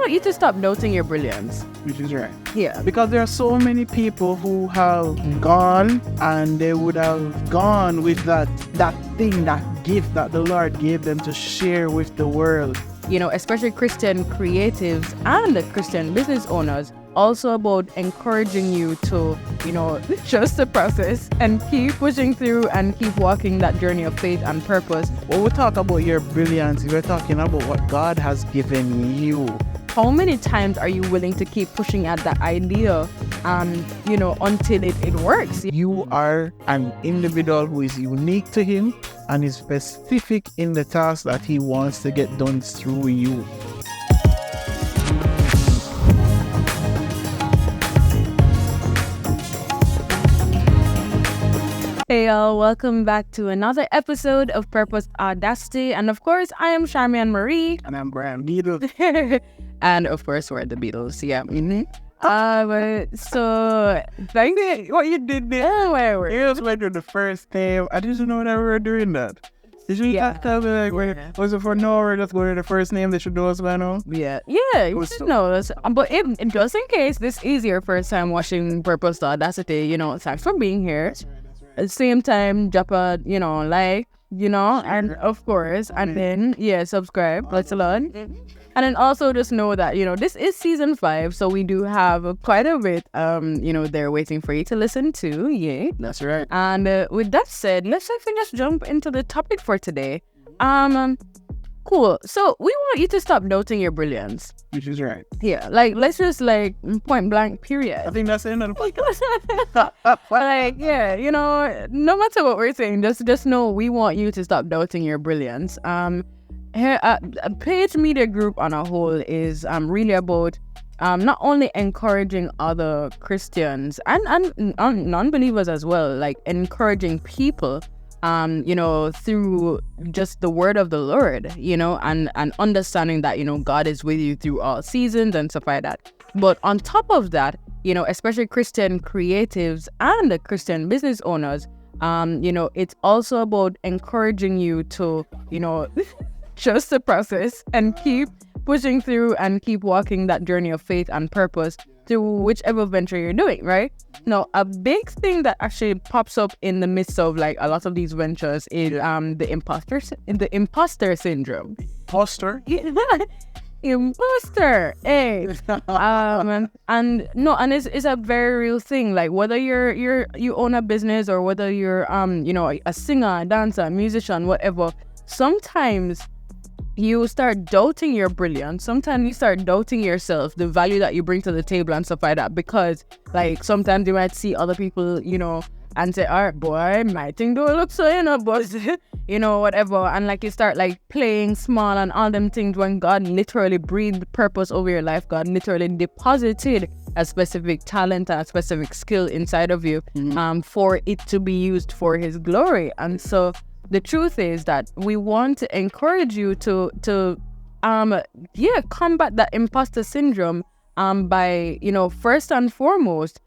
want you to stop doubting your brilliance. Which is right. Yeah. Because there are so many people who have gone, and they would have gone with that thing, that gift that the Lord gave them to share with the world. You know, especially Christian creatives and the Christian business owners, also about encouraging you to, you know, trust the process and keep pushing through and keep walking that journey of faith and purpose. When we talk about your brilliance, we're talking about what God has given you. How many times are you willing to keep pushing at that idea and, you know, until it works? You are an individual who is unique to Him and is specific in the task that He wants to get done through you. Hey y'all, welcome back to another episode of Purpose Audacity. And of course, I am Charmian Marie. And I'm Brian Beadle. And of course, we're the Beatles, yeah. So, thank you. What you did there? Where You just went to the first name. I didn't know that we were doing that. Did you tell me, like, was it for no, or just go to the first name? They should know us by now? Yeah, you should know us. But just in case this is your first time watching Purpose Audacity, you know, thanks for being here. At the same time, drop a, you know, like, you know, and of course, and then, subscribe. Let's alone. And then also just know that, you know, this is season 5, so we do have quite a bit, you know, they're waiting for you to listen to. Yeah, that's right. And with that said, let's actually just jump into the topic for today. Cool. So we want you to stop doubting your brilliance. Which is right. Yeah, like, let's just, like, point blank, period. I think that's the end of the podcast. Like, yeah, you know, no matter what we're saying, just know we want you to stop doubting your brilliance. Here at PAJE Media Group on a whole is really about not only encouraging other Christians and non-believers as well, like encouraging people, you know, through just the word of the Lord, you know, and understanding that, you know, God is with you through all seasons and stuff like that. But on top of that, you know, especially Christian creatives and the Christian business owners, you know, it's also about encouraging you to, you know, trust the process and keep pushing through and keep walking that journey of faith and purpose through whichever venture you're doing, right? Now, a big thing that actually pops up in the midst of like a lot of these ventures is the imposter syndrome. Imposter? Imposter, hey. And it's a very real thing. Like whether you own a business or whether you're you know, a singer, a dancer, a musician, whatever, sometimes you start doubting your brilliance. Sometimes you start doubting yourself, the value that you bring to the table and stuff like that. Because like sometimes you might see other people, you know, and say, all right, boy, my thing don't look so, you know, but you know, whatever. And like you start like playing small and all them things when God literally breathed purpose over your life. God literally deposited a specific talent and a specific skill inside of you for it to be used for His glory. And so the truth is that we want to encourage you to combat that imposter syndrome by, you know, first and foremost,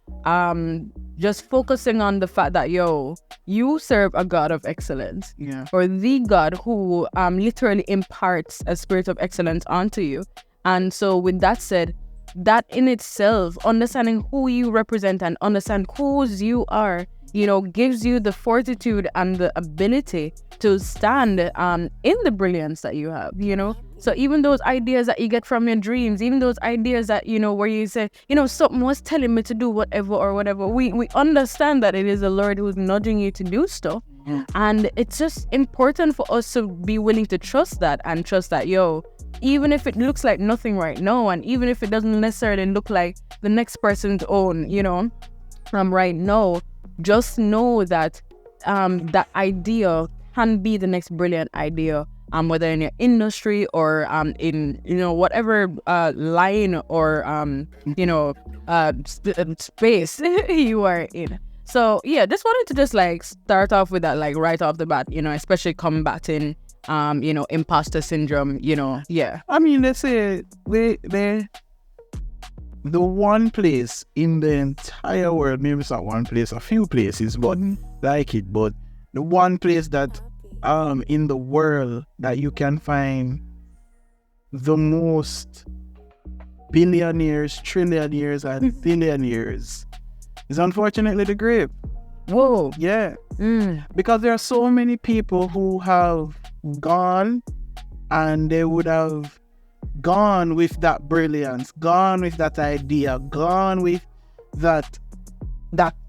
just focusing on the fact that, you serve a God of excellence. Yeah. Or the God who literally imparts a spirit of excellence onto you. And so with that said, that in itself, understanding who you represent and understand whose you are, you know, gives you the fortitude and the ability to stand in the brilliance that you have, you know. So even those ideas that you get from your dreams, even those ideas that, you know, where you say, you know, something was telling me to do whatever, we understand that it is the Lord who's nudging you to do stuff. And it's just important for us to be willing to trust that and trust that, even if it looks like nothing right now, and even if it doesn't necessarily look like the next person's own, you know, right now, just know that that idea can be the next brilliant idea, whether in your industry or in, you know, whatever line or you know, space you are in. So yeah, just wanted to just like start off with that, like right off the bat, you know, especially combating you know, imposter syndrome, you know. Yeah, I mean, let's say the one place in the entire world, maybe it's not one place, a few places, but like it, but the one place that in the world that you can find the most billionaires, trillionaires, and billionaires is unfortunately the grave. Whoa. Yeah. Because there are so many people who have gone and they would have gone with that brilliance, gone with that idea, gone with that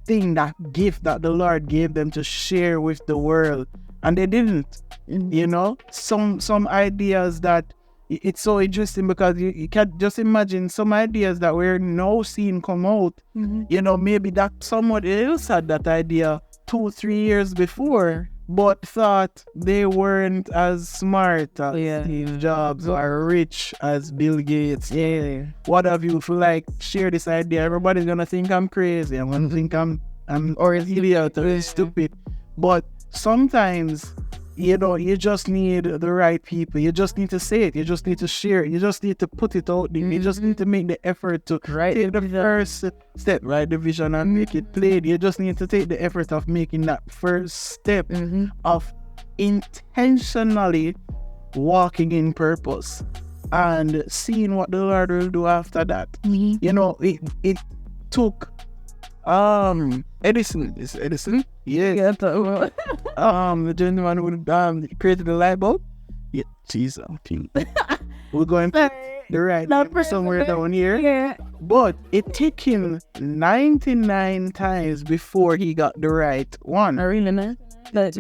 thing, that gift that the Lord gave them to share with the world, and they didn't. You know, some ideas that it's so interesting because you can just imagine some ideas that we're now seeing come out. You know, maybe that someone else had that idea 2-3 years before, but thought they weren't as smart as Steve Jobs or rich as Bill Gates. What have you? If you like share this idea, everybody's gonna think I'm crazy. I'm gonna think I'm or an idiot or stupid. But sometimes, you know, you just need the right people. You just need to say it. You just need to share it. You just need to put it out there. You just need to make the effort to take the first step, write the vision and make it plain. You just need to take the effort of making that first step of intentionally walking in purpose and seeing what the Lord will do after that. You know, it took Edison. Is Edison? Yeah. The gentleman who created the light bulb. Yeah, Jesus. We're going the right somewhere down here. Yeah. But it took him 99 times before he got the right one. Really nice. Like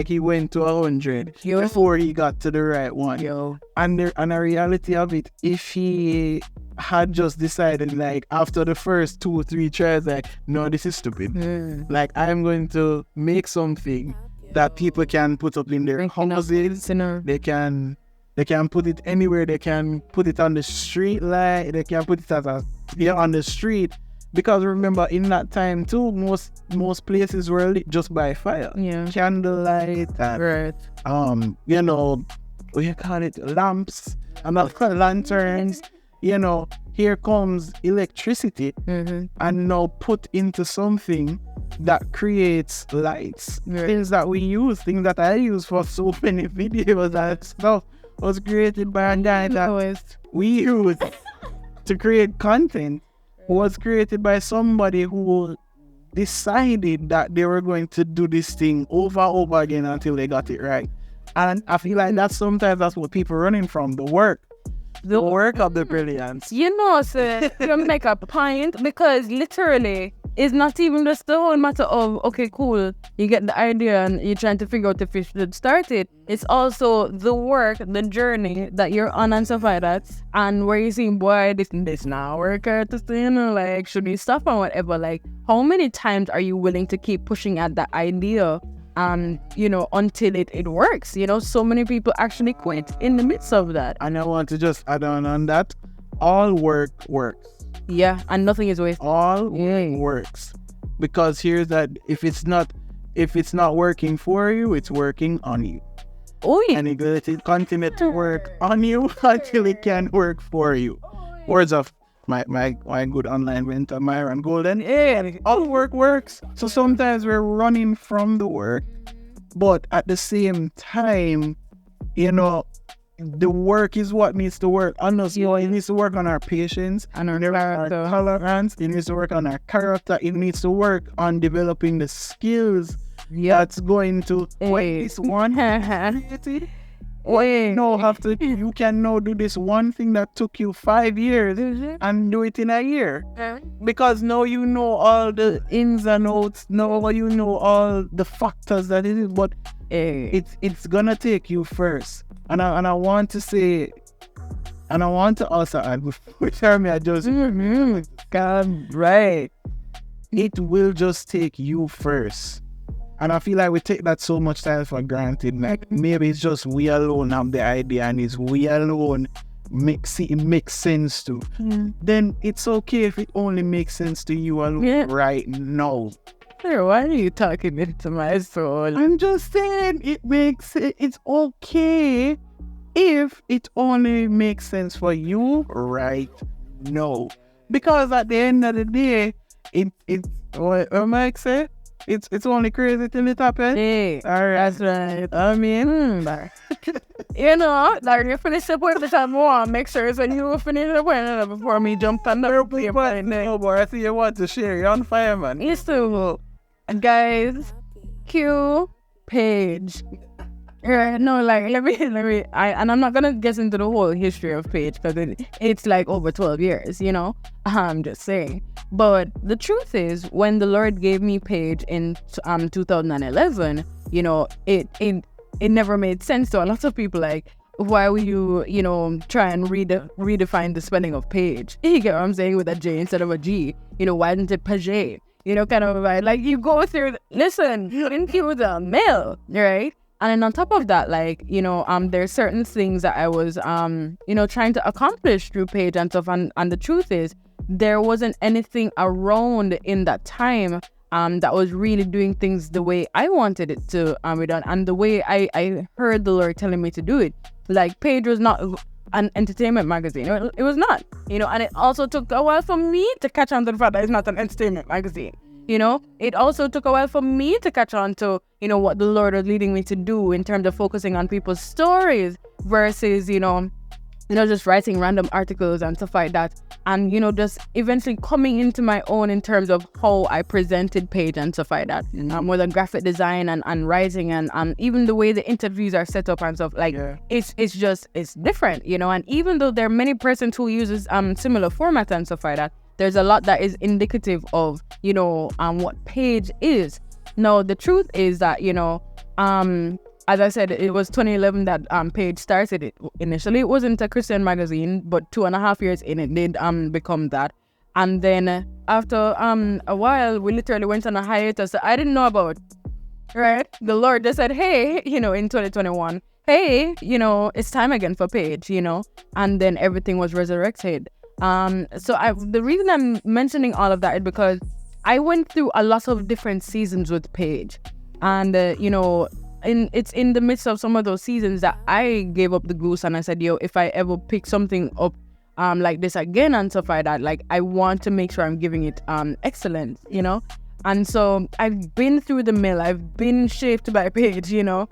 he went to 100 before he got to the right one. And the reality of it, if he had just decided, like, after the first 2-3 tries, like, no, this is stupid. Like, I'm going to make something that people can put up in their houses. They can put it anywhere. They can put it on the street light. They can put it on the street. Because remember, in that time too, most places were lit just by fire. Candlelight and you know, what you call it, lamps and lanterns. You know, here comes electricity and now put into something that creates lights. Things that we use, things that I use for so many videos and stuff was created by a guy that we use to create content. Was created by somebody who decided that they were going to do this thing over and over again until they got it right. And I feel like sometimes that's what people are running from, the work of the brilliance. You know, sir, you make a point, because literally it's not even just the whole matter of, okay, cool, you get the idea and you're trying to figure out if you should start it. It's also the work, the journey that you're on and stuff like that. And where you see, boy, this now work out, you know, like, should we stop or whatever? Like, how many times are you willing to keep pushing at that idea? And, you know, until it works, you know, so many people actually quit in the midst of that. And I want to just add on that, all work works. Yeah, and nothing is wasted. All works. Because here's that, if it's not working for you, it's working on you. Oh yeah. And it will continue to work on you until it can work for you. Words of my good online mentor Myron Golden. Yeah, all work works. So sometimes we're running from the work, but at the same time, you know, the work is what needs to work on us. You know, it needs to work on our patience and our tolerance. It needs to work on our character. It needs to work on developing the skills that's going to this one. You can now do this one thing that took you 5 years and do it in a year. Because now you know all the ins and outs, now you know all the factors that it is, but it's gonna take you first. And I want to say, and I want to also add, before I just right, it will just take you first. And I feel like we take that so much time for granted. Like, maybe it's just we alone have the idea and it's we alone it makes sense to. Then it's okay if it only makes sense to you alone right now. Sir, why are you talking into my soul? I'm just saying it's okay if it only makes sense for you right now. Because at the end of the day, what Mike said, It's only crazy till it happens. Hey, All right. that's right. I mean, you know, like you finish the point the time more, make sure it's when you finish the point before me jump on the airplane. No, boy, I see you want to share. You're on fire, man. Yes, so, guys, cue PAJE. No, like let me. And I'm not gonna get into the whole history of PAJE because it's like over 12 years, you know. I'm just saying. But the truth is, when the Lord gave me PAJE in 2011, you know, it never made sense to a lot of people. Like, why would you know, try and redefine the spelling of PAJE? You get what I'm saying, with a J instead of a G? You know, why didn't it PAJE? You know, kind of like you go through. Listen, into the mail, right? And then on top of that, like, you know, there's certain things that I was, you know, trying to accomplish through PAJE and stuff. And the truth is, there wasn't anything around in that time that was really doing things the way I wanted it to be done. And the way I heard the Lord telling me to do it. Like, PAJE was not an entertainment magazine. It was not, you know, and it also took a while for me to catch on to the fact that it's not an entertainment magazine. You know, it also took a while for me to catch on to, you know, what the Lord was leading me to do in terms of focusing on people's stories versus, you know, just writing random articles and stuff like that. And, you know, just eventually coming into my own in terms of how I presented PAJE and stuff like that. With the graphic design and writing and even the way the interviews are set up and stuff. Like, it's different, you know. And even though there are many persons who uses similar formats and stuff like that, there's a lot that is indicative of, you know, what PAJE is. Now, the truth is that, you know, as I said, it was 2011 that PAJE started it. Initially, it wasn't a Christian magazine, but 2.5 years in, it did become that. And then after a while, we literally went on a hiatus that I didn't know about, right? The Lord just said, hey, you know, in 2021, hey, you know, it's time again for PAJE, you know, and then everything was resurrected. The reason I'm mentioning all of that is because I went through a lot of different seasons with PAJE, and you know, it's in the midst of some of those seasons that I gave up the goose and I said, yo, if I ever pick something up like this again and stuff like that, like, I want to make sure I'm giving it excellence, you know. And so I've been through the mill, I've been shaped by PAJE, you know,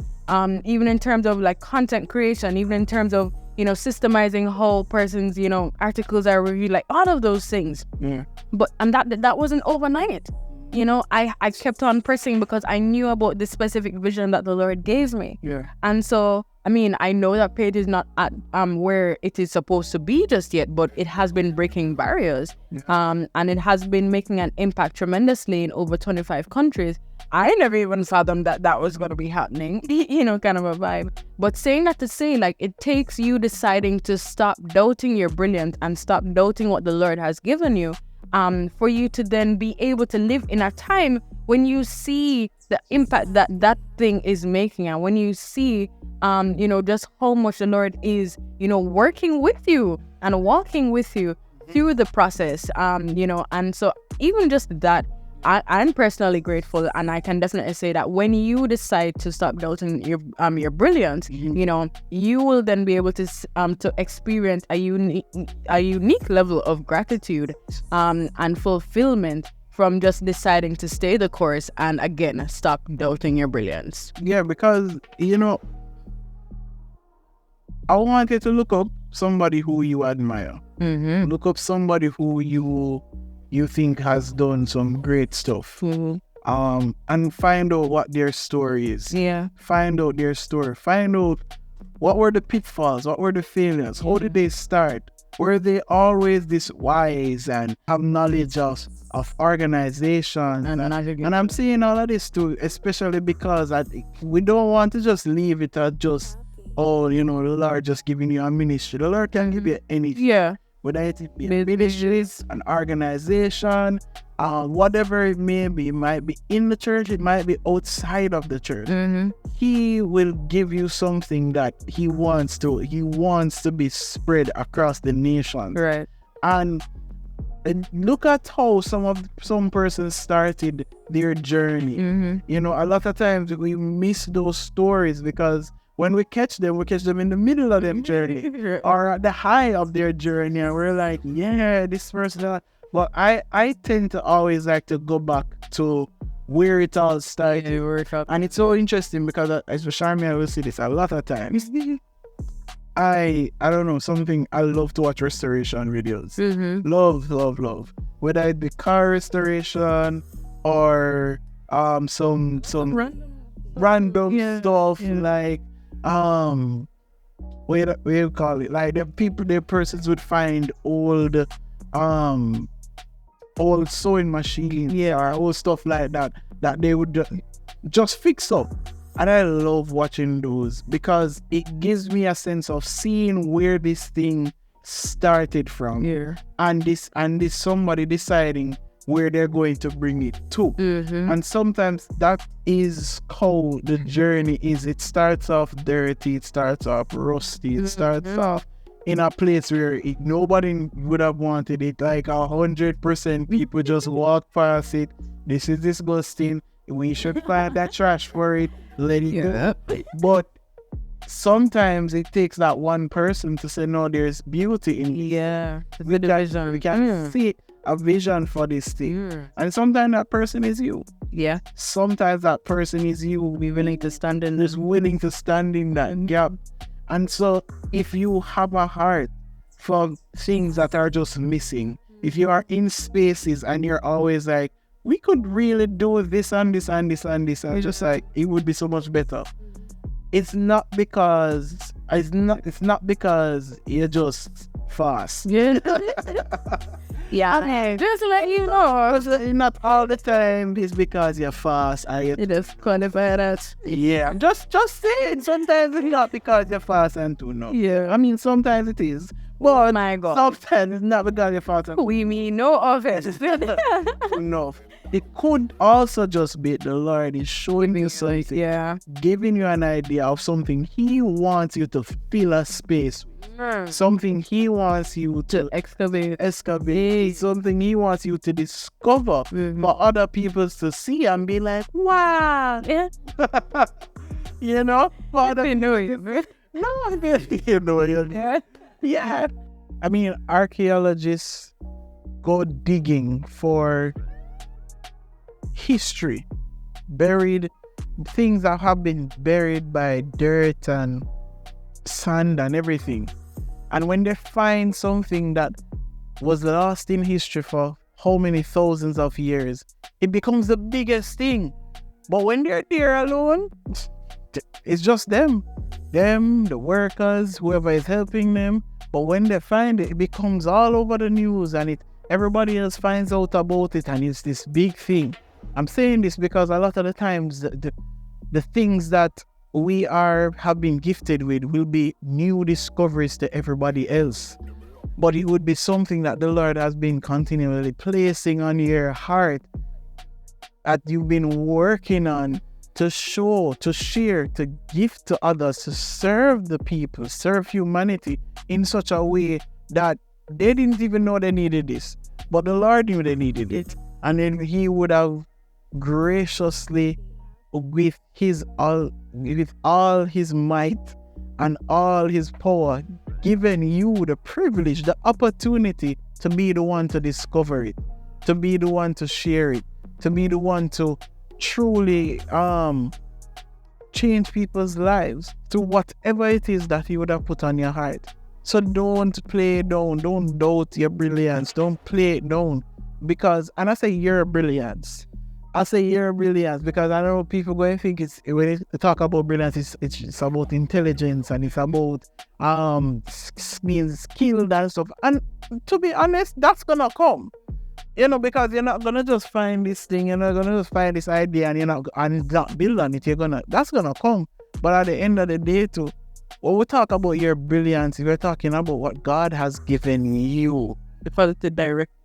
even in terms of like content creation, even in terms of, you know, systemizing how persons, you know, articles are reviewed, like all of those things. Yeah. But and that wasn't overnight. You know, I kept on pressing because I knew about the specific vision that the Lord gave me. Yeah. And so, I mean, I know that PAJE is not at where it is supposed to be just yet, but it has been breaking barriers. Yeah. And it has been making an impact tremendously in over 25 countries. I never even fathomed that was going to be happening, you know, kind of a vibe. But saying that to say, like, it takes you deciding to stop doubting your brilliance and stop doubting what the Lord has given you, for you to then be able to live in a time when you see the impact that thing is making, and when you see, you know, just how much the Lord is, you know, working with you and walking with you through the process, you know. And so even just that, I'm personally grateful, and I can definitely say that when you decide to stop doubting your brilliance, you know, you will then be able to experience a unique level of gratitude and fulfillment from just deciding to stay the course and again stop doubting your brilliance. Yeah, because, you know, I want you to look up somebody who you admire. Mm-hmm. Look up somebody who you think has done some great stuff. Mm-hmm. And find out what their story is. Yeah. Find out their story. Find out what were the pitfalls, what were the failures, how did they start? Were they always this wise and have knowledge of organization? And I'm saying all of this too, especially because we don't want to just leave it at just, oh, you know, the Lord just giving you a ministry. The Lord can give you anything. Yeah. Whether it be a ministry, an organization, whatever it may be. It might be in the church, it might be outside of the church. Mm-hmm. He will give you something that he wants to be spread across the nation. Right. And look at how some persons started their journey. Mm-hmm. You know, a lot of times we miss those stories because when we catch them in the middle of their journey or at the high of their journey, and we're like, yeah, this person. But I tend to always like to go back to where it all started. Yeah, work up. And it's so interesting because, especially I will see this a lot of times. I don't know, something, I love to watch restoration videos. Love. Whether it be car restoration or some random stuff like what you call it? Like the persons would find old sewing machines or old stuff like that they would just fix up. And I love watching those because it gives me a sense of seeing where this thing started from. Yeah. And this somebody deciding where they're going to bring it to. And sometimes that is how the journey is. It starts off dirty, it starts off rusty, it starts off in a place where nobody would have wanted it. Like 100% people just walk past it. This is disgusting. We should find that trash for it. Let it go. But sometimes it takes that one person to say, no, there's beauty in it. Yeah. We can see a vision for this thing. And sometimes that person is you. Yeah. Sometimes that person is you. Be willing to stand in this. Willing to stand in that gap. And so if you have a heart for things that are just missing, if you are in spaces and you're always like, we could really do this and this and this and this, and just like, it would be so much better. It's not because you're just fast. Yeah. Yeah. Just to let you know. Not all the time it's because you're fast. It is qualify that. Yeah. Just say it. Sometimes it's not because you're fast and too no. Yeah. I mean, sometimes it is. But my God. Sometimes it's not because you're fast and we mean no of it. enough. It could also just be the Lord is showing you something, giving you an idea of something He wants you to fill a space, something He wants you to excavate, something He wants you to discover for other people to see and be like, wow, you know? They know you. No, you know you. Yeah. I mean, archaeologists go digging for history, buried things that have been buried by dirt and sand and everything. And when they find something that was lost in history for how many thousands of years, it becomes the biggest thing. But when they're there alone, it's just them, the workers, whoever is helping them. But when they find it, it becomes all over the news and everybody else finds out about it and it's this big thing. I'm saying this because a lot of the times the things that we have been gifted with will be new discoveries to everybody else. But it would be something that the Lord has been continually placing on your heart that you've been working on to show, to share, to give to others, to serve the people, serve humanity in such a way that they didn't even know they needed this. But the Lord knew they needed it. And then He would have graciously, with all His might and all His power, given you the privilege, the opportunity to be the one to discover it, to be the one to share it, to be the one to truly change people's lives through whatever it is that He would have put on your heart. So don't play it down, don't doubt your brilliance, don't play it down. Because, and I say your brilliance, because I know people going to think it's, when they talk about brilliance, it's about intelligence and it's about being skilled and stuff. And to be honest, that's gonna come. Because you're not gonna just find this thing, you're not gonna just find this idea and not build on it. That's gonna come. But at the end of the day too, when we talk about your brilliance, we're talking about what God has given you. Deposited directly.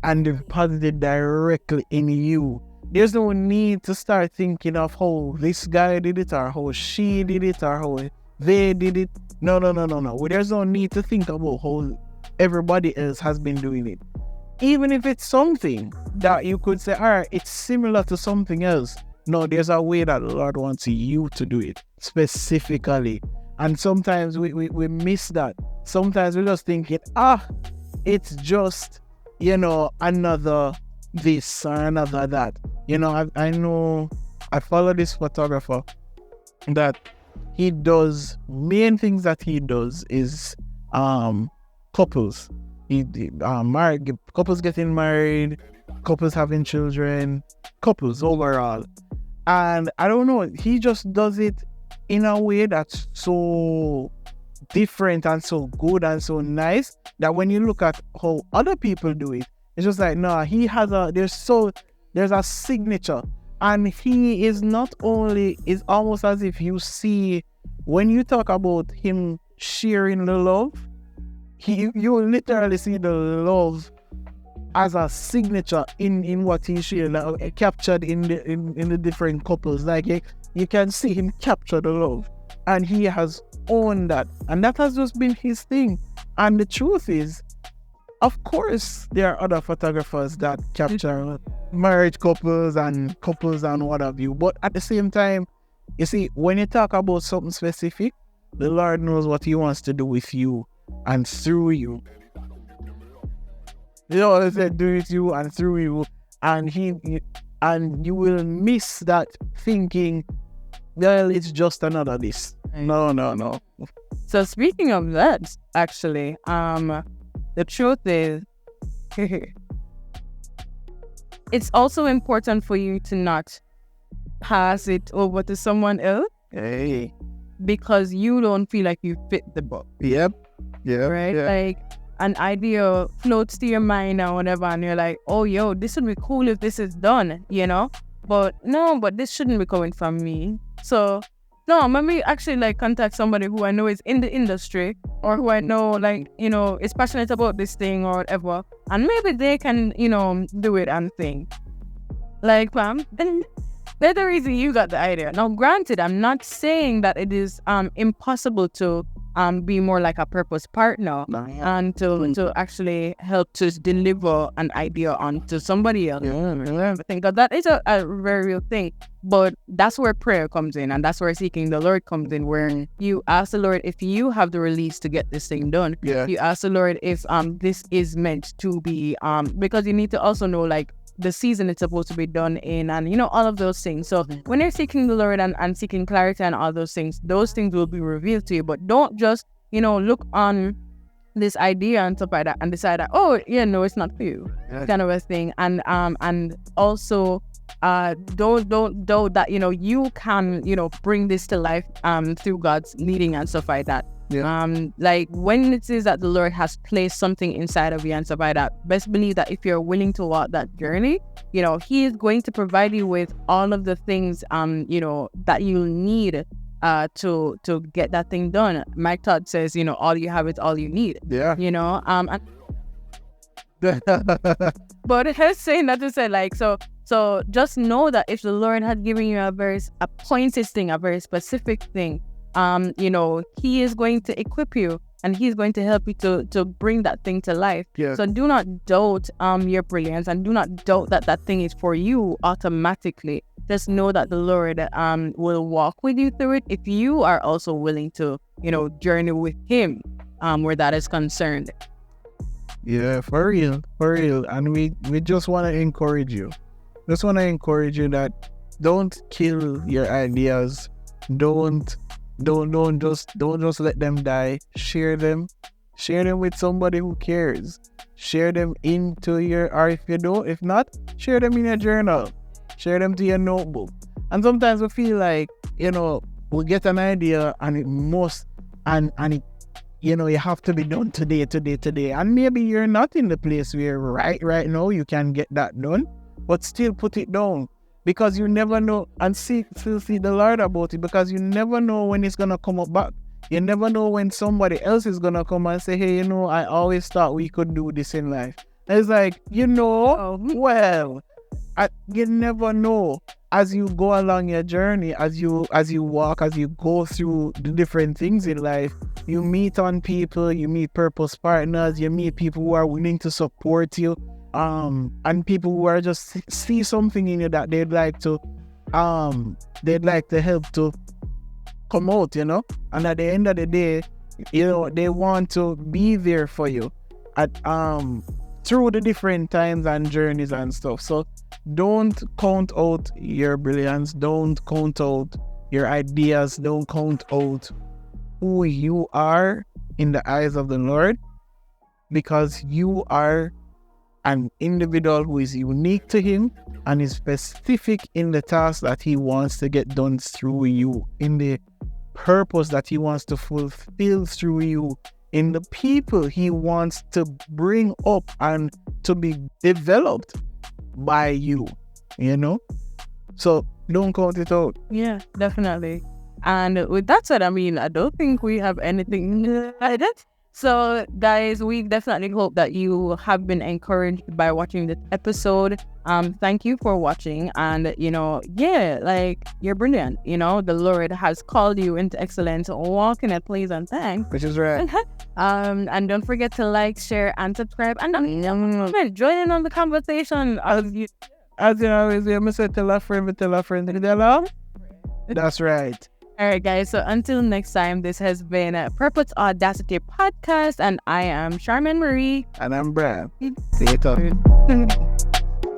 And deposited directly in you. There's no need to start thinking of how this guy did it or how she did it or how they did it. No. There's no need to think about how everybody else has been doing it. Even if it's something that you could say, all right, it's similar to something else. No, there's a way that the Lord wants you to do it specifically. And sometimes we miss that. Sometimes we're just thinking, it's just, another this or another that. I know I follow this photographer that he does main things that he does is couples. He married couples getting married, couples having children, couples overall. And I don't know, he just does it in a way that's so different and so good and so nice that when you look at how other people do it, it's just like, no, he has there's a signature. And he is not only, it's almost as if you see, when you talk about him sharing the love, you literally see the love as a signature in what he shared, like, captured in the different couples. Like you can see him capture the love, and he has owned that, and that has just been his thing. And the truth is, of course, there are other photographers that capture marriage couples and what have you. But at the same time, you see, when you talk about something specific, the Lord knows what He wants to do with you and through you. You know what I said? Do it you and through you, and and you will miss that thinking, well, it's just another this. No. So speaking of that, actually, the truth is, it's also important for you to not pass it over to someone else. Hey. Because you don't feel like you fit the book. Yep. Right? Yeah. Like an idea floats to your mind or whatever, and you're like, oh, yo, this would be cool if this is done, But no, but this shouldn't be coming from me. So no, maybe actually like contact somebody who I know is in the industry, or who I know like, is passionate about this thing or whatever, and maybe they can, do it and think. Like, fam, then there's the reason you got the idea. Now, granted, I'm not saying that it is impossible to be more like a purpose partner and to actually help to deliver an idea onto somebody else. I think that is a very real thing. But that's where prayer comes in, and that's where seeking the Lord comes in, where you ask the Lord if you have the release to get this thing done. Yeah. You ask the Lord if this is meant to be, because you need to also know like the season it's supposed to be done in, and all of those things. So when you're seeking the Lord and seeking clarity and all those things will be revealed to you. But don't just look on this idea and stuff like that and decide that, oh yeah, no, it's not for you, kind of a thing. And also don't doubt that you can bring this to life through God's leading and stuff like that. Like when it is that the Lord has placed something inside of you and stuff like that, best believe that if you're willing to walk that journey, He is going to provide you with all of the things that you need to get that thing done. Mike Todd says, all you have is all you need. But it's saying that to say, like, so just know that if the Lord had given you a pointed thing, a very specific thing, He is going to equip you, and He's going to help you to bring that thing to life. So do not doubt your brilliance, and do not doubt that thing is for you automatically. Just know that the Lord will walk with you through it if you are also willing to journey with Him where that is concerned. Yeah, for real. And we just want to encourage you. That don't kill your ideas. Don't just let them die. Share them with somebody who cares. Share them into or if not, share them in your journal. Share them to your notebook. And sometimes we feel like, we get an idea and it must, and it, you have to be done today. And maybe you're not in the place where right now you can get that done, but still put it down. Because you never know, and still see the Lord about it, because you never know when it's going to come up back. You never know when somebody else is going to come and say, hey, I always thought we could do this in life. And it's like, well, you never know. As you go along your journey, as you walk, as you go through the different things in life, you meet on people, you meet purpose partners, you meet people who are willing to support you. And people who are just see something in you that they'd like to help to come out, and at the end of the day, they want to be there for you at through the different times and journeys and stuff. So don't count out your brilliance. Don't count out your ideas. Don't count out who you are in the eyes of the Lord, because you are an individual who is unique to Him and is specific in the task that He wants to get done through you, in the purpose that He wants to fulfill through you, in the people He wants to bring up and to be developed by you, you know? So don't count it out. Yeah, definitely. And with that said, I mean, I don't think we have anything added. So, guys, we definitely hope that you have been encouraged by watching this episode. Thank you for watching. And, you're brilliant. The Lord has called you into excellence. Walk in a pleasant time. Which is right. And don't forget to like, share, and subscribe. And join in on the conversation. As you always hear me say, tell a friend, tell a That's right. All right, guys. So until next time, this has been a Purpose Audacity podcast, and I am Charmaine Marie. And I'm Brad. See you later.